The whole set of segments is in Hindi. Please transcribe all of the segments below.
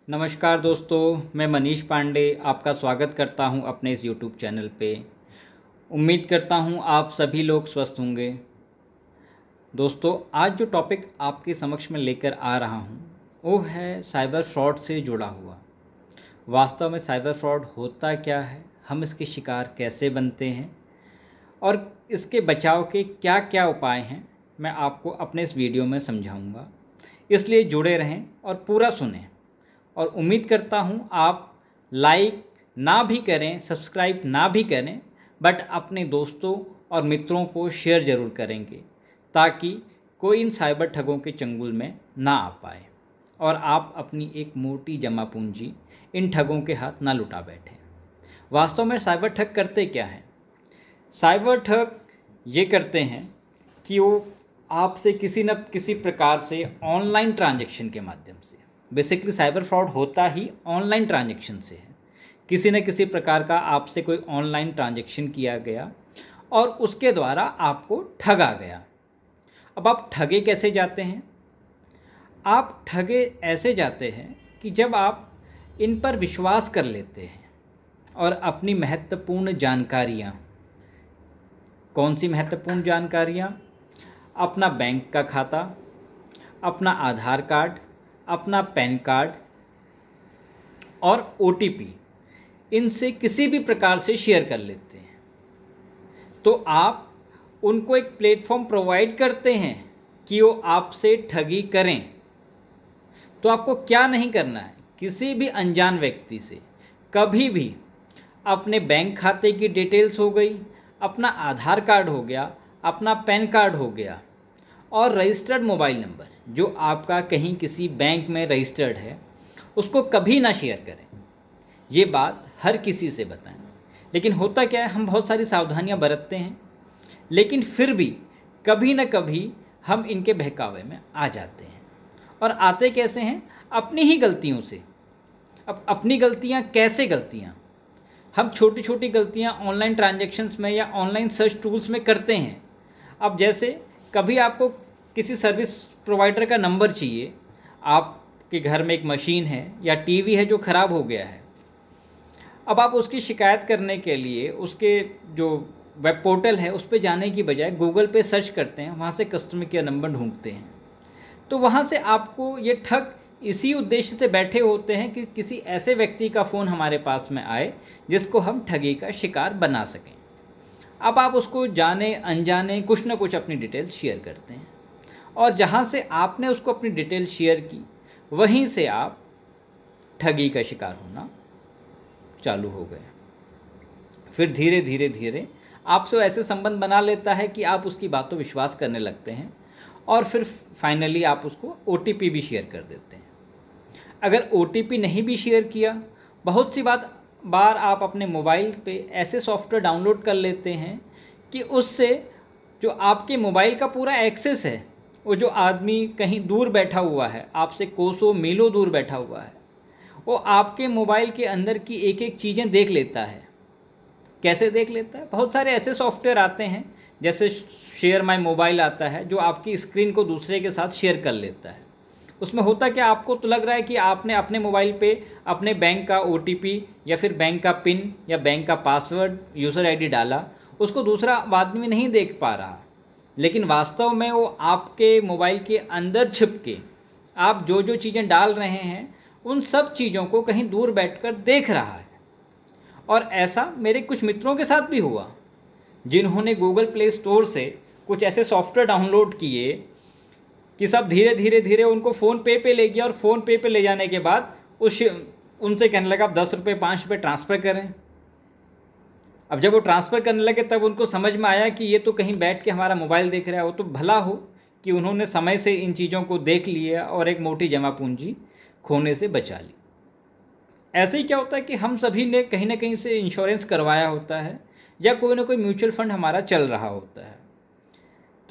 नमस्कार दोस्तों, मैं मनीष पांडे आपका स्वागत करता हूं अपने इस यूट्यूब चैनल पे। उम्मीद करता हूं आप सभी लोग स्वस्थ होंगे। दोस्तों, आज जो टॉपिक आपके समक्ष में लेकर आ रहा हूं वो है साइबर फ्रॉड से जुड़ा हुआ। वास्तव में साइबर फ्रॉड होता क्या है, हम इसके शिकार कैसे बनते हैं और इसके बचाव के क्या क्या उपाय हैं, मैं आपको अपने इस वीडियो में समझाऊंगा। इसलिए जुड़े रहें और पूरा सुनें। और उम्मीद करता हूँ आप लाइक ना भी करें, सब्सक्राइब ना भी करें, बट अपने दोस्तों और मित्रों को शेयर ज़रूर करेंगे ताकि कोई इन साइबर ठगों के चंगुल में ना आ पाए और आप अपनी एक मोटी जमा पूंजी इन ठगों के हाथ ना लुटा बैठें। वास्तव में साइबर ठग करते क्या हैं? साइबर ठग ये करते हैं कि वो आपसे किसी न किसी प्रकार से ऑनलाइन ट्रांजैक्शन के माध्यम से, बेसिकली साइबर फ्रॉड होता ही ऑनलाइन ट्रांजैक्शन से है। किसी न किसी प्रकार का आपसे कोई ऑनलाइन ट्रांजैक्शन किया गया और उसके द्वारा आपको ठगा गया। अब आप ठगे कैसे जाते हैं? आप ठगे ऐसे जाते हैं कि जब आप इन पर विश्वास कर लेते हैं और अपनी महत्वपूर्ण जानकारियाँ, कौन सी महत्वपूर्ण जानकारियाँ? अपना बैंक का खाता, अपना आधार कार्ड, अपना पैन कार्ड और OTP इनसे किसी भी प्रकार से शेयर कर लेते हैं। तो आप उनको एक प्लेटफॉर्म प्रोवाइड करते हैं कि वो आपसे ठगी करें। तो आपको क्या नहीं करना है, किसी भी अनजान व्यक्ति से कभी भी अपने बैंक खाते की डिटेल्स हो गई, अपना आधार कार्ड हो गया, अपना पैन कार्ड हो गया और रजिस्टर्ड मोबाइल नंबर जो आपका कहीं किसी बैंक में रजिस्टर्ड है, उसको कभी ना शेयर करें। ये बात हर किसी से बताएं। लेकिन होता क्या है, हम बहुत सारी सावधानियां बरतते हैं, लेकिन फिर भी कभी ना कभी हम इनके बहकावे में आ जाते हैं। और आते कैसे हैं? अपनी ही गलतियों से। अब अपनी गलतियां कैसे गलतियां? हम छोटी छोटी गलतियां ऑनलाइन ट्रांजैक्शंस में या ऑनलाइन सर्च टूल्स में करते हैं। अब जैसे कभी आपको किसी सर्विस प्रोवाइडर का नंबर चाहिए, आपके घर में एक मशीन है या टीवी है जो ख़राब हो गया है। अब आप उसकी शिकायत करने के लिए उसके जो वेब पोर्टल है उस पे जाने की बजाय गूगल पे सर्च करते हैं, वहाँ से कस्टमर केयर नंबर ढूंढते हैं। तो वहाँ से आपको ये ठग इसी उद्देश्य से बैठे होते हैं कि किसी ऐसे व्यक्ति का फ़ोन हमारे पास में आए जिसको हम ठगी का शिकार बना सकें। अब आप उसको जाने अनजाने कुछ ना कुछ अपनी डिटेल्स शेयर करते हैं और जहाँ से आपने उसको अपनी डिटेल शेयर की, वहीं से आप ठगी का शिकार होना चालू हो गए। फिर धीरे धीरे धीरे आपसे ऐसे संबंध बना लेता है कि आप उसकी बातों विश्वास करने लगते हैं और फिर फाइनली आप उसको OTP भी शेयर कर देते हैं। अगर OTP नहीं भी शेयर किया, बहुत सी बार आप अपने मोबाइल पे ऐसे सॉफ्टवेयर डाउनलोड कर लेते हैं कि उससे जो आपके मोबाइल का पूरा एक्सेस है, वो जो आदमी कहीं दूर बैठा हुआ है, आपसे कोसों मीलों दूर बैठा हुआ है, वो आपके मोबाइल के अंदर की एक एक चीज़ें देख लेता है। कैसे देख लेता है? बहुत सारे ऐसे सॉफ्टवेयर आते हैं, जैसे शेयर माई मोबाइल आता है जो आपकी स्क्रीन को दूसरे के साथ शेयर कर लेता है। उसमें होता क्या, आपको तो लग रहा है कि आपने अपने मोबाइल पे अपने बैंक का OTP या फिर बैंक का पिन या बैंक का पासवर्ड, यूज़र ID डाला, उसको दूसरा आदमी नहीं देख पा रहा, लेकिन वास्तव में वो आपके मोबाइल के अंदर छिप के आप जो जो चीज़ें डाल रहे हैं उन सब चीज़ों को कहीं दूर बैठकर देख रहा है। और ऐसा मेरे कुछ मित्रों के साथ भी हुआ, जिन्होंने गूगल प्ले स्टोर से कुछ ऐसे सॉफ्टवेयर डाउनलोड किए कि सब धीरे धीरे धीरे उनको फ़ोन पे ले गया और फ़ोन पे ले जाने के बाद उनसे कहने लगा आप 10 रुपये 5 रुपये ट्रांसफ़र करें। अब जब वो ट्रांसफ़र करने लगे तब उनको समझ में आया कि ये तो कहीं बैठ के हमारा मोबाइल देख रहा है। वो तो भला हो कि उन्होंने समय से इन चीज़ों को देख लिया और एक मोटी जमा पूंजी खोने से बचा ली। ऐसे ही क्या होता है कि हम सभी ने कहीं ना कहीं से इंश्योरेंस करवाया होता है या कोई ना कोई म्यूचुअल फंड हमारा चल रहा होता है।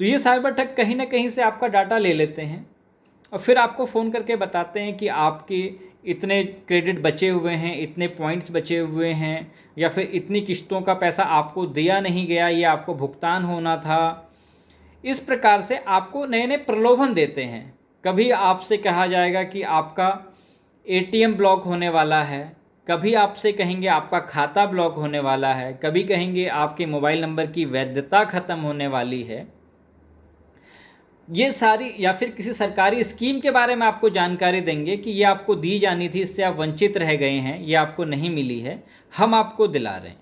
तो ये साइबर ठग कहीं ना कहीं से आपका डाटा ले लेते हैं और फिर आपको फ़ोन करके बताते हैं कि आपके इतने क्रेडिट बचे हुए हैं, इतने पॉइंट्स बचे हुए हैं, या फिर इतनी किस्तों का पैसा आपको दिया नहीं गया, ये आपको भुगतान होना था। इस प्रकार से आपको नए नए प्रलोभन देते हैं। कभी आपसे कहा जाएगा कि आपका एटीएम ब्लॉक होने वाला है, कभी आपसे कहेंगे आपका खाता ब्लॉक होने वाला है, कभी कहेंगे आपके मोबाइल नंबर की वैधता ख़त्म होने वाली है। ये सारी, या फिर किसी सरकारी स्कीम के बारे में आपको जानकारी देंगे कि ये आपको दी जानी थी, इससे आप वंचित रह गए हैं, ये आपको नहीं मिली है, हम आपको दिला रहे हैं।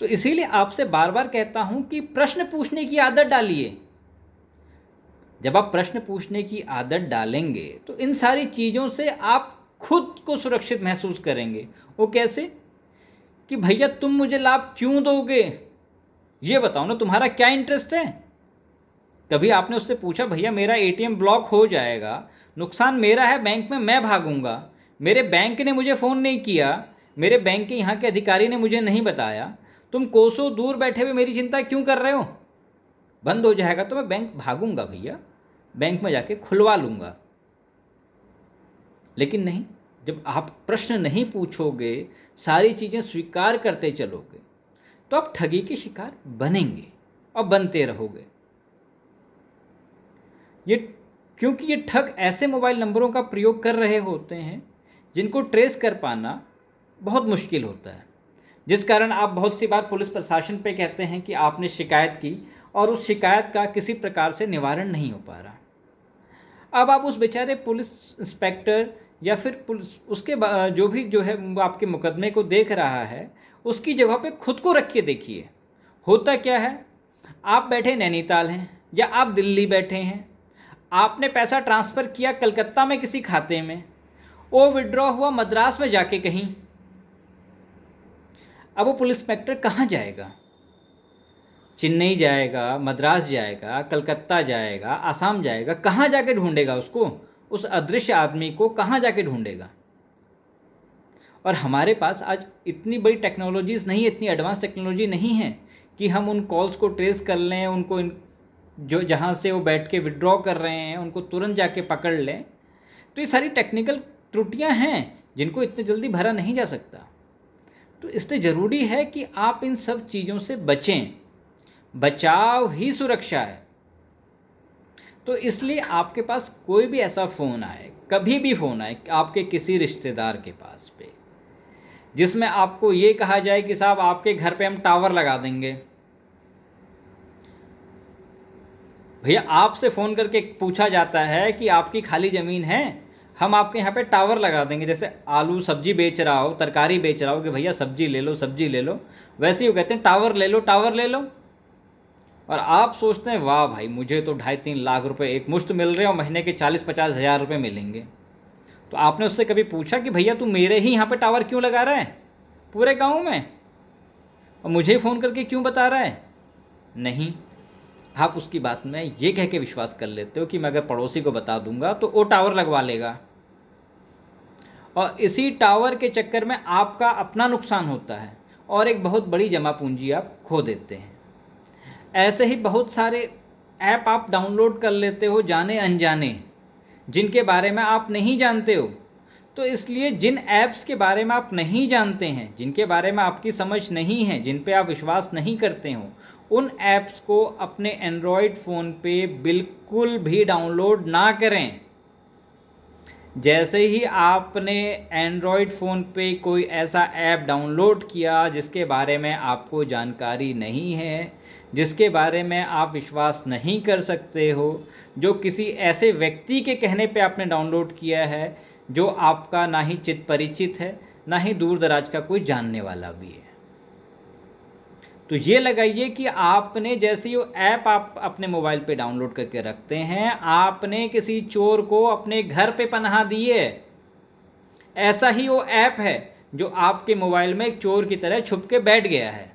तो इसीलिए आपसे बार बार कहता हूं कि प्रश्न पूछने की आदत डालिए। जब आप प्रश्न पूछने की आदत डालेंगे तो इन सारी चीज़ों से आप खुद को सुरक्षित महसूस करेंगे। वो कैसे? कि भैया तुम मुझे लाभ क्यों दोगे, ये बताओ ना, तुम्हारा क्या इंटरेस्ट है। कभी आपने उससे पूछा भैया मेरा एटीएम ब्लॉक हो जाएगा, नुकसान मेरा है, बैंक में मैं भागूंगा, मेरे बैंक ने मुझे फ़ोन नहीं किया, मेरे बैंक के यहाँ के अधिकारी ने मुझे नहीं बताया, तुम कोसों दूर बैठे हुए मेरी चिंता क्यों कर रहे हो? बंद हो जाएगा तो मैं बैंक भागूंगा भैया, बैंक में जाके खुलवा लूँगा। लेकिन नहीं, जब आप प्रश्न नहीं पूछोगे, सारी चीज़ें स्वीकार करते चलोगे, तो आप ठगी के शिकार बनेंगे और बनते रहोगे। क्योंकि ये ठग ऐसे मोबाइल नंबरों का प्रयोग कर रहे होते हैं जिनको ट्रेस कर पाना बहुत मुश्किल होता है, जिस कारण आप बहुत सी बार पुलिस प्रशासन पे कहते हैं कि आपने शिकायत की और उस शिकायत का किसी प्रकार से निवारण नहीं हो पा रहा। अब आप उस बेचारे पुलिस इंस्पेक्टर या फिर पुलिस उसके जो है आपके मुकदमे को देख रहा है, उसकी जगह पे खुद को रख के देखिए। होता क्या है, आप बैठे नैनीताल हैं या आप दिल्ली बैठे हैं, आपने पैसा ट्रांसफ़र किया कलकत्ता में किसी खाते में, वो विड्रॉ हुआ मद्रास में जाके कहीं। अब वो पुलिस इंस्पेक्टर कहाँ जाएगा? चेन्नई जाएगा, मद्रास जाएगा, कलकत्ता जाएगा, आसाम जाएगा, कहाँ जाके ढूंढेगा उसको? उस अदृश्य आदमी को कहाँ जाके ढूंढेगा? और हमारे पास आज इतनी बड़ी टेक्नोलॉजीज़ नहीं है, इतनी एडवांस टेक्नोलॉजी नहीं है कि हम उन कॉल्स को ट्रेस कर लें, उनको जो जहाँ से वो बैठ के विड्रॉ कर रहे हैं उनको तुरंत जाके पकड़ लें। तो ये सारी टेक्निकल त्रुटियां हैं जिनको इतने जल्दी भरा नहीं जा सकता। तो इसलिए ज़रूरी है कि आप इन सब चीज़ों से बचें। बचाव ही सुरक्षा है। तो इसलिए आपके पास कोई भी ऐसा फ़ोन आए, कभी भी फ़ोन आए आपके किसी रिश्तेदार के पास पे, जिसमें आपको ये कहा जाए कि साहब आपके घर पे हम टावर लगा देंगे। भैया आपसे फ़ोन करके पूछा जाता है कि आपकी खाली ज़मीन है, हम आपके यहाँ पे टावर लगा देंगे। जैसे आलू सब्जी बेच रहा हो, तरकारी बेच रहा हो कि भैया सब्जी ले लो, सब्जी ले लो, वैसे ही वो कहते हैं टावर ले लो, टावर ले लो। और आप सोचते हैं वाह भाई मुझे तो 2.5-3 लाख रुपए एक मुश्त मिल रहे हैं और महीने के 40-50 हज़ार रुपये मिलेंगे। तो आपने उससे कभी पूछा कि भैया तू मेरे ही यहाँ पे टावर क्यों लगा रहा है पूरे गाँव में, और मुझे फ़ोन करके क्यों बता रहा है? नहीं, आप उसकी बात में ये कह के विश्वास कर लेते हो कि मैं अगर पड़ोसी को बता दूंगा तो वो टावर लगवा लेगा, और इसी टावर के चक्कर में आपका अपना नुकसान होता है और एक बहुत बड़ी जमा पूंजी आप खो देते हैं। ऐसे ही बहुत सारे ऐप आप डाउनलोड कर लेते हो जाने अनजाने, जिनके बारे में आप नहीं जानते हो। तो इसलिए जिन ऐप्स के बारे में आप नहीं जानते हैं, जिनके बारे में आपकी समझ नहीं है, जिन पे आप विश्वास नहीं करते हो, उन ऐप्स को अपने एंड्रॉयड फ़ोन पे बिल्कुल भी डाउनलोड ना करें। जैसे ही आपने एंड्रॉयड फ़ोन पे कोई ऐसा ऐप डाउनलोड किया जिसके बारे में आपको जानकारी नहीं है, जिसके बारे में आप विश्वास नहीं कर सकते हो, जो किसी ऐसे व्यक्ति के कहने पे आपने डाउनलोड किया है जो आपका ना ही चित परिचित है, ना ही दूर दराज का कोई जानने वाला भी है, तो ये लगाइए कि आपने जैसे वो ऐप आप अपने मोबाइल पे डाउनलोड करके रखते हैं, आपने किसी चोर को अपने घर पे पनाह दी है। ऐसा ही वो ऐप है जो आपके मोबाइल में एक चोर की तरह छुप के बैठ गया है,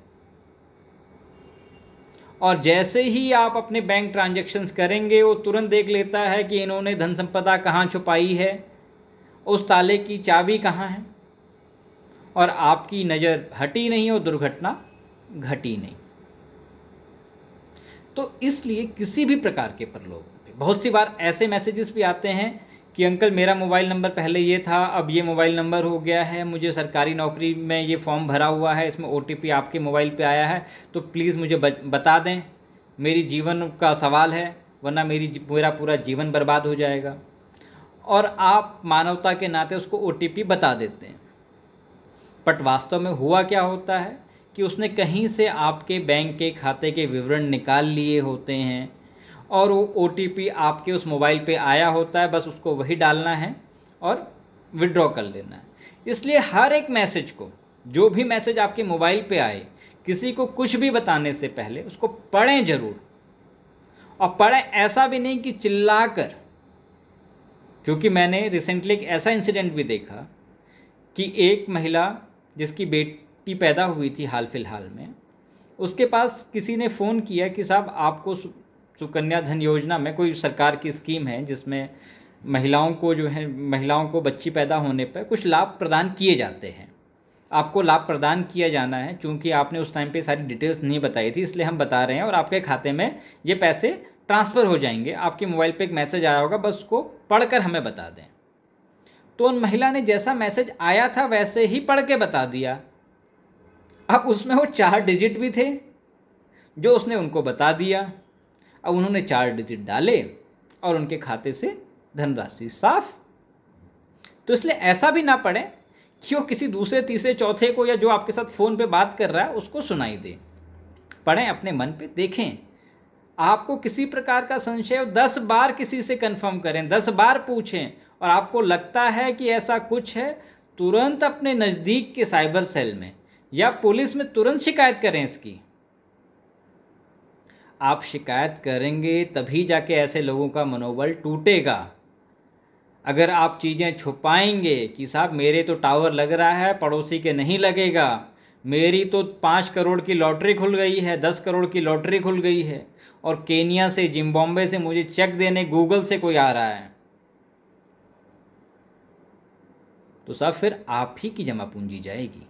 और जैसे ही आप अपने बैंक ट्रांजैक्शंस करेंगे वो तुरंत देख लेता है कि इन्होंने धन संपदा कहाँ छुपाई है, उस ताले की चाबी कहाँ है, और आपकी नज़र हटी नहीं और दुर्घटना घटी नहीं। तो इसलिए किसी भी प्रकार के प्रलोभन पे बहुत सी बार ऐसे मैसेजेस भी आते हैं कि अंकल मेरा मोबाइल नंबर पहले ये था, अब ये मोबाइल नंबर हो गया है, मुझे सरकारी नौकरी में ये फॉर्म भरा हुआ है, इसमें OTP आपके मोबाइल पे आया है, तो प्लीज़ मुझे बता दें, मेरी जीवन का सवाल है, वरना मेरा पूरा जीवन बर्बाद हो जाएगा। और आप मानवता के नाते उसको ओटीपी बता देते हैं। बट वास्तव में हुआ क्या होता है कि उसने कहीं से आपके बैंक के खाते के विवरण निकाल लिए होते हैं और वो ओटीपी आपके उस मोबाइल पे आया होता है, बस उसको वही डालना है और विड्रॉ कर लेना है। इसलिए हर एक मैसेज को, जो भी मैसेज आपके मोबाइल पे आए, किसी को कुछ भी बताने से पहले उसको पढ़ें ज़रूर। और पढ़ें ऐसा भी नहीं कि चिल्लाकर, क्योंकि मैंने रिसेंटली एक ऐसा इंसिडेंट भी देखा कि एक महिला जिसकी बेटी पैदा हुई थी हाल फिलहाल में, उसके पास किसी ने फ़ोन किया कि साहब आपको सुकन्या धन योजना में कोई सरकार की स्कीम है जिसमें महिलाओं को जो है, महिलाओं को बच्ची पैदा होने पर कुछ लाभ प्रदान किए जाते हैं, आपको लाभ प्रदान किया जाना है। चूँकि आपने उस टाइम पे सारी डिटेल्स नहीं बताई थी, इसलिए हम बता रहे हैं, और आपके खाते में ये पैसे ट्रांसफ़र हो जाएंगे। आपके मोबाइल पे एक मैसेज आया होगा, बस उसको पढ़कर हमें बता दें। तो उन महिला ने जैसा मैसेज आया था वैसे ही पढ़ के बता दिया। अब उसमें वो 4 डिजिट भी थे जो उसने उनको बता दिया। अब उन्होंने 4 डिजिट डाले और उनके खाते से धनराशि साफ। तो इसलिए ऐसा भी ना पड़े कि वो किसी दूसरे तीसरे चौथे को या जो आपके साथ फ़ोन पे बात कर रहा है उसको सुनाई दे। पढ़ें, अपने मन पे देखें। आपको किसी प्रकार का संशय हो 10 बार किसी से कंफर्म करें, 10 बार पूछें, और आपको लगता है कि ऐसा कुछ है, तुरंत अपने नज़दीक के साइबर सेल में या पुलिस में तुरंत शिकायत करें इसकी। आप शिकायत करेंगे तभी जाके ऐसे लोगों का मनोबल टूटेगा। अगर आप चीज़ें छुपाएंगे कि साहब मेरे तो टावर लग रहा है, पड़ोसी के नहीं लगेगा, मेरी तो 5 करोड़ की लॉटरी खुल गई है, 10 करोड़ की लॉटरी खुल गई है, और केनिया से, जिम्बाब्वे से मुझे चेक देने गूगल से कोई आ रहा है, तो साहब फिर आप ही की जमा पूंजी जाएगी।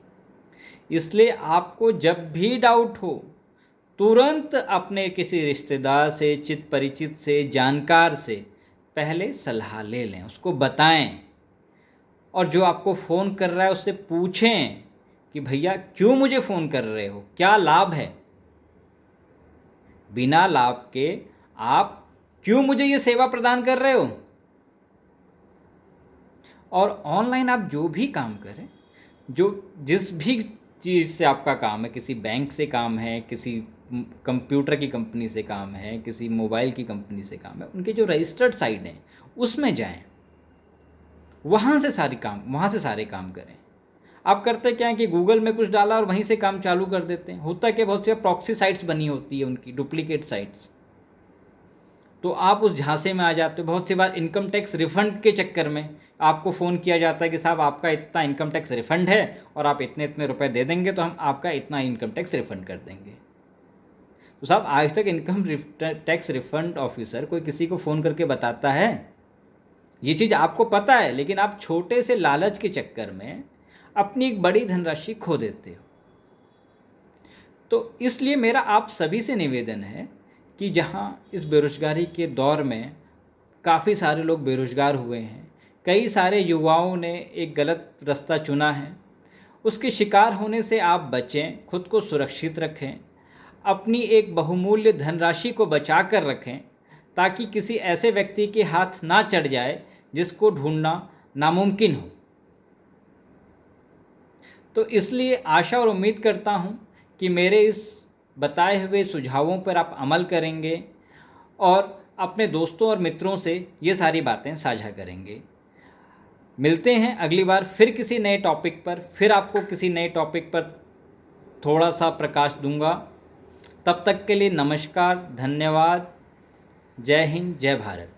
इसलिए आपको जब भी डाउट हो तुरंत अपने किसी रिश्तेदार से, चित परिचित से, जानकार से पहले सलाह ले लें, उसको बताएं। और जो आपको फ़ोन कर रहा है उससे पूछें कि भैया क्यों मुझे फ़ोन कर रहे हो, क्या लाभ है। बिना लाभ के आप क्यों मुझे ये सेवा प्रदान कर रहे हो। और ऑनलाइन आप जो भी काम करें, जो जिस भी चीज़ से आपका काम है, किसी बैंक से काम है, किसी कंप्यूटर की कंपनी से काम है, किसी मोबाइल की कंपनी से काम है, उनके जो रजिस्टर्ड साइट हैं उसमें जाएं, वहाँ से सारे काम करें। आप करते क्या है कि गूगल में कुछ डाला और वहीं से काम चालू कर देते हैं। होता कि बहुत सी प्रॉक्सी साइट्स बनी होती है, उनकी डुप्लीकेट साइट्स, तो आप उस झांसे में आ जाते हो। बहुत सी बार इनकम टैक्स रिफ़ंड के चक्कर में आपको फ़ोन किया जाता है कि साहब आपका इतना इनकम टैक्स रिफ़ंड है और आप इतने इतने रुपए दे देंगे तो हम आपका इतना इनकम टैक्स रिफ़ंड कर देंगे। तो साहब आज तक इनकम टैक्स रिफ़ंड ऑफिसर कोई किसी को फ़ोन करके बताता है? ये चीज़ आपको पता है, लेकिन आप छोटे से लालच के चक्कर में अपनी एक बड़ी धनराशि खो देते हो। तो इसलिए मेरा आप सभी से निवेदन है कि जहाँ इस बेरोज़गारी के दौर में काफ़ी सारे लोग बेरोज़गार हुए हैं, कई सारे युवाओं ने एक गलत रास्ता चुना है, उसके शिकार होने से आप बचें, खुद को सुरक्षित रखें, अपनी एक बहुमूल्य धनराशि को बचा कर रखें, ताकि किसी ऐसे व्यक्ति के हाथ ना चढ़ जाए जिसको ढूंढना नामुमकिन हो। तो इसलिए आशा और उम्मीद करता हूँ कि मेरे इस बताए हुए सुझावों पर आप अमल करेंगे और अपने दोस्तों और मित्रों से ये सारी बातें साझा करेंगे। मिलते हैं अगली बार फिर किसी नए टॉपिक पर, फिर आपको किसी नए टॉपिक पर थोड़ा सा प्रकाश दूंगा। तब तक के लिए नमस्कार, धन्यवाद, जय हिंद, जय भारत।